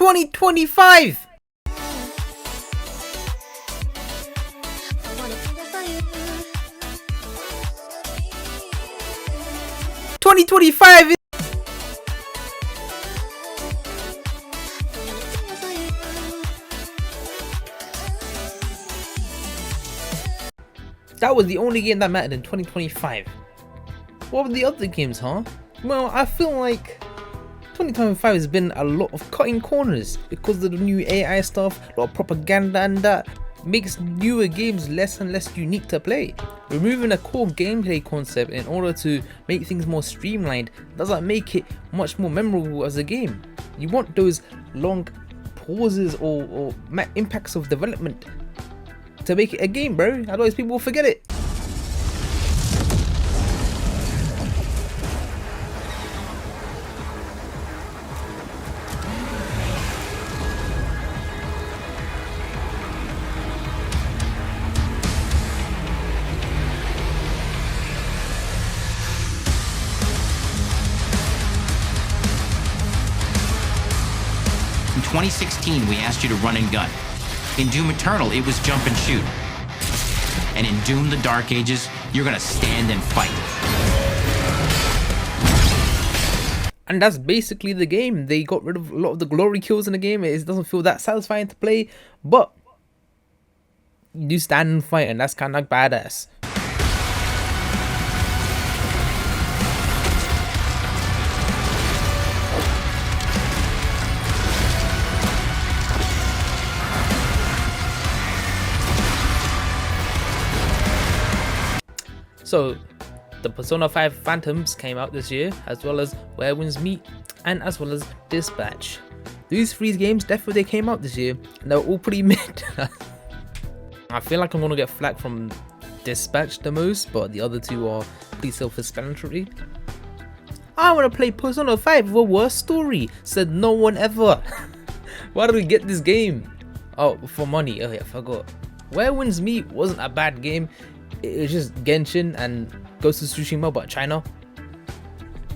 2025! That was the only game that mattered in 2025. What were the other games, huh? Well, I feel like 2025 has been a lot of cutting corners because of the new AI stuff, a lot of propaganda, and that makes newer games less and less unique to play. Removing a core gameplay concept in order to make things more streamlined doesn't make it much more memorable as a game. You want those long pauses or impacts of development to make it a game, bro. Otherwise people will forget it. In 2016, we asked you to run and gun. In Doom Eternal, it was jump and shoot. And in Doom the Dark Ages, you're gonna stand and fight. And that's basically the game. They got rid of a lot of the glory kills in the game. It doesn't feel that satisfying to play, but you do stand and fight, and that's kind of badass. So, the Persona 5 Phantoms came out this year, as well as Where Winds Meet, and as well as Dispatch. These three games definitely came out this year, and they were all pretty mid. I feel like I'm gonna get flack from Dispatch the most, but the other two are pretty self-explanatory. I want to play Persona 5 with a worse story, said no one ever. Why did we get this game? Oh, for money. Oh yeah, I forgot. Where Winds Meet wasn't a bad game. It was just Genshin and Ghost of Tsushima, but China.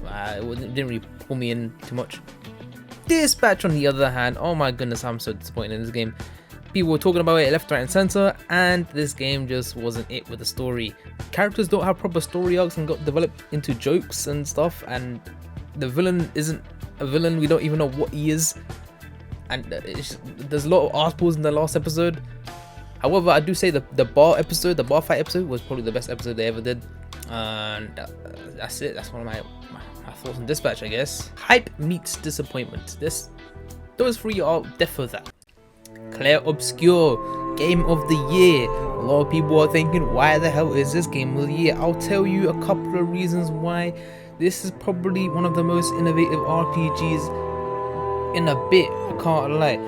It didn't really pull me in too much. Dispatch, on the other hand, oh my goodness, I'm so disappointed in this game. People were talking about it left, right, and center, and this game just wasn't it with the story. Characters don't have proper story arcs and got developed into jokes and stuff, and the villain isn't a villain. We don't even know what he is, and there's a lot of arse pulls in the last episode. However, I do say the bar fight episode was probably the best episode they ever did, and that's it. That's one of my thoughts on Dispatch, I guess. Hype meets disappointment. Those three are deaf for that. Claire Obscure, Game of the Year. A lot of people are thinking, why the hell is this Game of the Year? I'll tell you a couple of reasons why. This is probably one of the most innovative RPGs in a bit, I can't lie.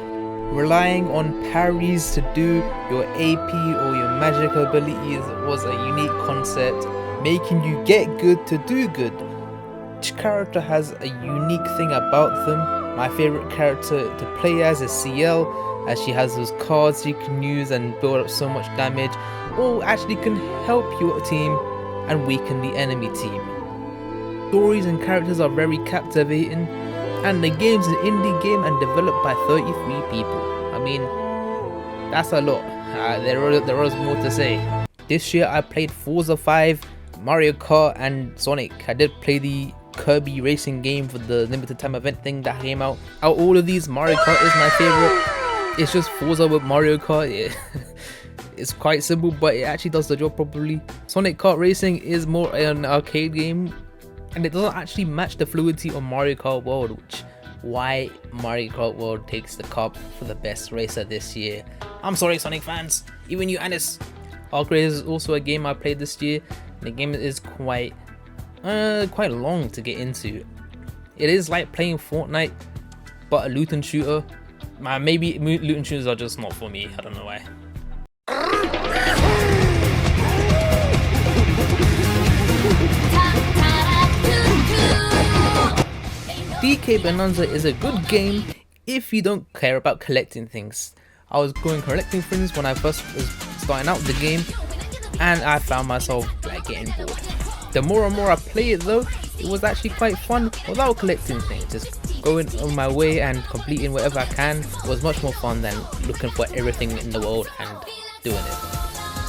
Relying on parries to do your AP or your magic abilities was a unique concept, making you get good to do good. Each character has a unique thing about them. My favorite character to play as is CL, as she has those cards you can use and build up so much damage, or actually can help your team and weaken the enemy team. Stories and characters are very captivating, and the game's an indie game and developed by 33 people. I mean, that's a lot. There is more to say. This year I played Forza 5, Mario Kart, and Sonic. I did play the Kirby racing game for the limited time event thing that came out. Out of all of these, Mario Kart is my favorite. It's just Forza with Mario Kart. It's quite simple, but it actually does the job properly. Sonic Kart Racing is more an arcade game, and it doesn't actually match the fluidity of Mario Kart World, which why Mario Kart World takes the cup for the best racer this year. I'm sorry, Sonic fans, even you, Anis. Arc Race is also a game I played this year. The game is quite long to get into. It is like playing Fortnite, but a loot and shooter. Maybe loot and shooters are just not for me. I don't know why. DK Bonanza is a good game if you don't care about collecting things. I was going collecting things when I first was starting out the game, and I found myself like getting bored. The more and more I play it though, it was actually quite fun without collecting things. Just going on my way and completing whatever I can was much more fun than looking for everything in the world and doing it.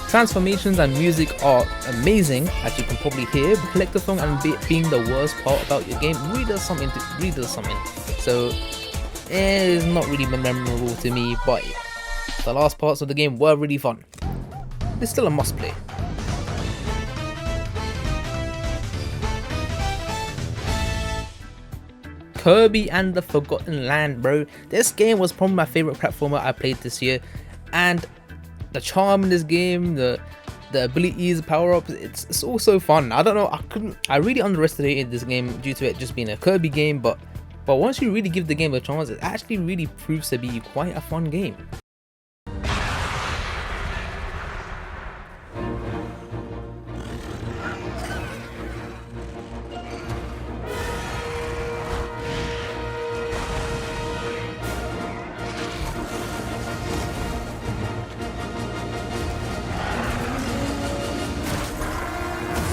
Transformations and music are amazing, as you can probably hear. Collectathon and being the worst part about your game really does something. So it is not really memorable to me, but the last parts of the game were really fun. It's still a must play. Kirby and the Forgotten Land, bro. This game was probably my favorite platformer I played this year, and the charm in this game, the abilities, power-ups, it's all so fun. I don't know, I really underestimated this game due to it just being a Kirby game, but once you really give the game a chance, it actually really proves to be quite a fun game.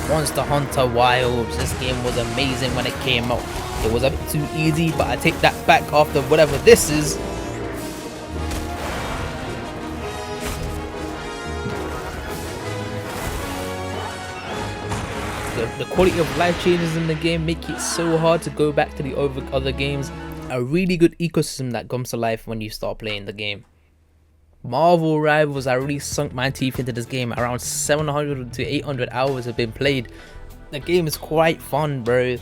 Monster Hunter Wilds, this game was amazing when it came out. It was a bit too easy, but I take that back after whatever this is. The quality of life changes in the game make it so hard to go back to the other games. A really good ecosystem that comes to life when you start playing the game. Marvel Rivals, I really sunk my teeth into this game. Around 700 to 800 hours have been played. The game is quite fun, bro.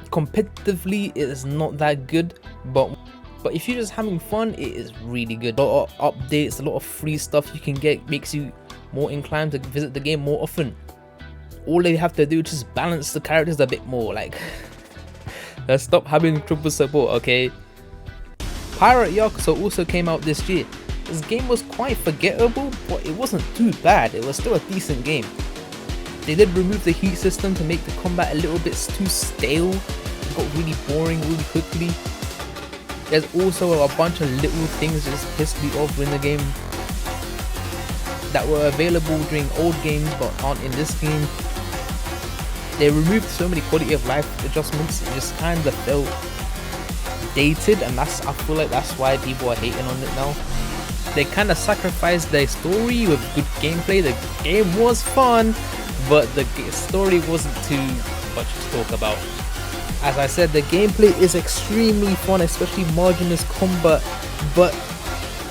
Competitively, it is not that good, but if you're just having fun, it is really good. A lot of updates, a lot of free stuff you can get, makes you more inclined to visit the game more often. All they have to do is just balance the characters a bit more. Like, let's stop having triple support, okay? Pirate Yakuza also came out this year. This game was quite forgettable, but it wasn't too bad. It was still a decent game. They did remove the heat system to make the combat a little bit too stale. It got really boring really quickly. There's also a bunch of little things that just pissed me off in the game that were available during old games but aren't in this game. They removed so many quality of life adjustments, it just kind of felt dated, and I feel like that's why people are hating on it now. They kind of sacrificed their story with good gameplay. The game was fun, but the story wasn't too much to talk about. As I said, the gameplay is extremely fun, especially marginless combat, but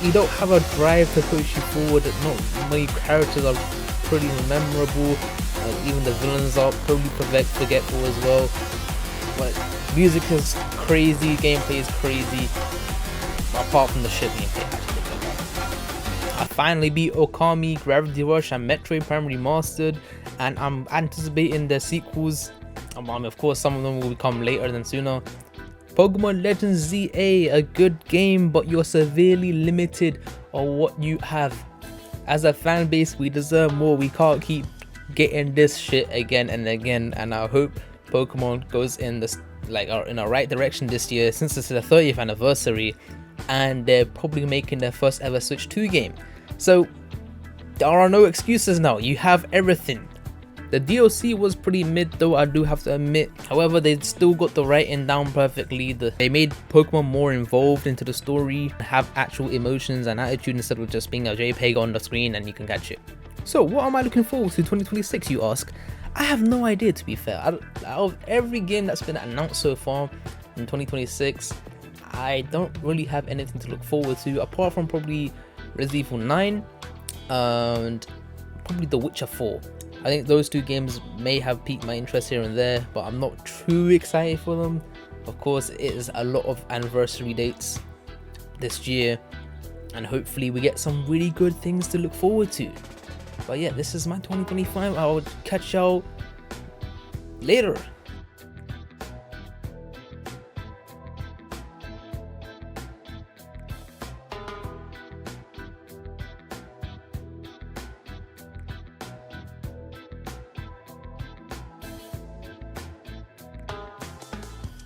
you don't have a drive to push you forward. Not many characters are pretty memorable, even the villains are probably forgetful as well. But music is crazy, gameplay is crazy, apart from the shit gameplay actually. I finally beat Okami, Gravity Rush and Metroid Prime Remastered, and I'm anticipating the sequels. Of course, some of them will come later than sooner. Pokemon Legends ZA, a good game, but you're severely limited on what you have. As a fan base, we deserve more. We can't keep getting this shit again and again, and I hope Pokemon goes in the right direction this year, since it's the 30th anniversary, and they're probably making their first ever Switch 2 game. So there are no excuses now. You have everything. The DLC was pretty mid though, I do have to admit. However, they still got the writing down perfectly. They made Pokemon more involved into the story, have actual emotions and attitude instead of just being a JPEG on the screen and you can catch it. So what am I looking forward to 2026, you ask? I have no idea, to be fair. Out of every game that's been announced so far in 2026, I don't really have anything to look forward to apart from probably Resident Evil 9 and probably The Witcher 4. I think those two games may have piqued my interest here and there, but I'm not too excited for them. Of course, it is a lot of anniversary dates this year, and hopefully we get some really good things to look forward to. But yeah, this is my 2025. I'll catch y'all later.